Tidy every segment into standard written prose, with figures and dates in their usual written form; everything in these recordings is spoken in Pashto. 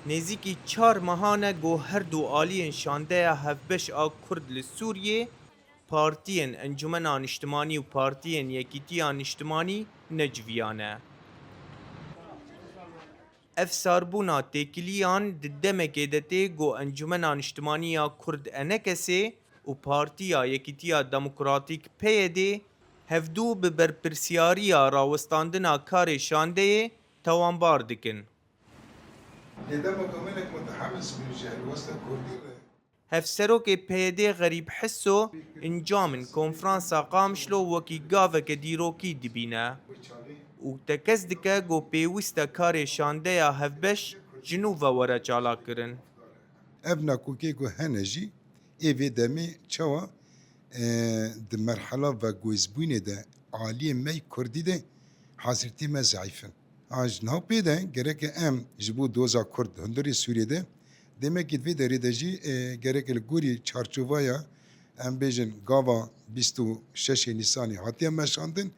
نزیکی 4 ماهانه گو هر دو آلیین شانده هفبش آ کرد لسوریه پارتیین انجمنان اجتماعی و پارتیین یکیتیان اجتماعی نجویانه. اف ساربونا تکلیان ددمکه دته گو انجمنان اجتماعی کرد انکسه و پارتیا یکیتیا دموکراتیک پیده هفدو به برپرسیاریا راوستاندنا کار شانده توانبار دکن. لدمك منك متحمس من جهة الوسط الكردي هفسروک پیده غریب حسو انجامن کنفرانسا قامشلو وکی گاوک دیروکی دبینه و تکز دکه گو پیوسته کار شانده یا هفبش جنوب وره چالا کرن. ابنا كوكي كو هنجي ايفي دمي تشوا د مرحله و گوزبونه ده عالی می کردی ده حاضرتی ما ضعیفن اج نو پیدا گرک ام جبو دوزا کرد هندری سوریه ده demek ki bir derececi gerekli guri çarçuvaya em bejin gava 26 Nisan'ı hatiye meşandın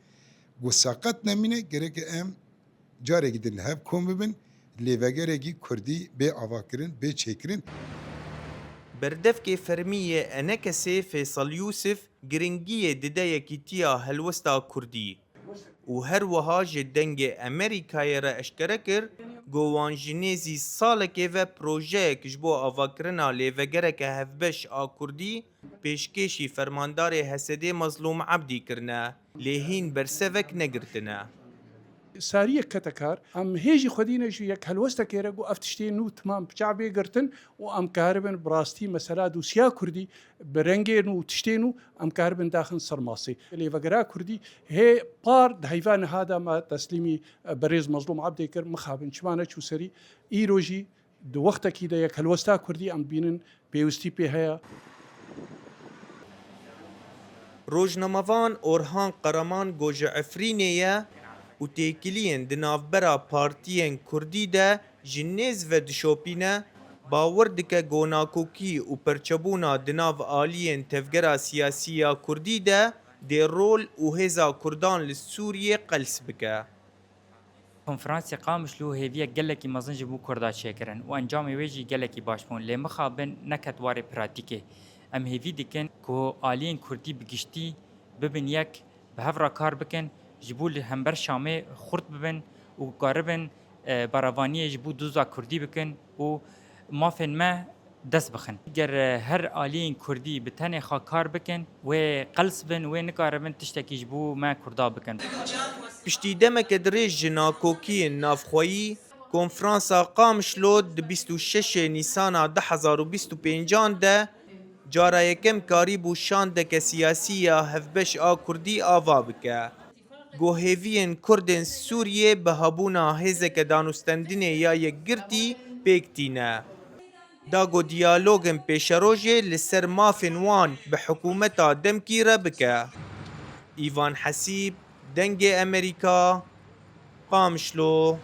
bu sakat nemine gerek em care gidin hep komubin levegereki Kurdi be avakirin be çekirin. بردفكي فرمية أنكسي فيصل يوسف جرنجية ددايا كيتيا هلوستا كردي وهر وها جدنج أمريكا يرا اشتركر جوان جنيزي سالكي و بروجيك جبو آفاكرنا ليفجرك هفبش كردي بيشكيشي فرمانداري هسدي مظلوم عبدي كرنا لهين برسفك نگرتنا. ساریه کتکار ام هیچی خودی نشو یک هلوسته که رگو افتشتی نو تمام بچعبی گرتن و ام کاربن براستی مثلا دوسیا کردی برنگی نو تشتی نو ام کاربن داخل سرماسی اللي وقرا کردی هی بار دهیوان هذا ما تسلیمی بریز مظلوم عبدی کر مخابن چمانه چو سری ایروجی دو وقت کی ده یک هلوسته کردی ام بینن پیوستی په هيا. روجناموان اورهان قرمان گوج عفرینیه و تیکلین دنافبرا پارتیین کردی ده جنیز و دشوپینه باور دکه گوناکوکی و پرچبونا دناف آلیین تفگرا سیاسیه کردی ده دی رول و هزا کردان لسوریه قلس بکه. کنفرانسی قامش لو هیویه گلکی مزنج بو کردا چکرن و انجام ویجی گلکی باشمون لی مخابن نکت واری پراتیکه ام هیوی دکن که آلین کردی بگشتی ببین یک به هفرا کار بکن جبول همبر شامه خورد ببن و قاربن براوانی جبو دوزا کردی بکن و مافن ما دست بخن اگر هر آلین کردی به تنه خا کار بکن و قلص بن و نکاربن تشتکی جبو ما کردا بکن. پشتی دمک دریج جناکوکی نافخویی کنفرانسا قامشلود د 26 نیسان 2025 ده جارا یکم کاری بو شاندک سیاسی یا هفبش کردی آوا بکه. گو هیوین کردن سوریه به هبونا هزک دانستندینه یا یک گرتی پیکتینه. دا گو دیالوگن پیشروژه لسر مافن وان به حکومتا دمکی را بکه. ایوان حسیب دنگ امریکا قامشلو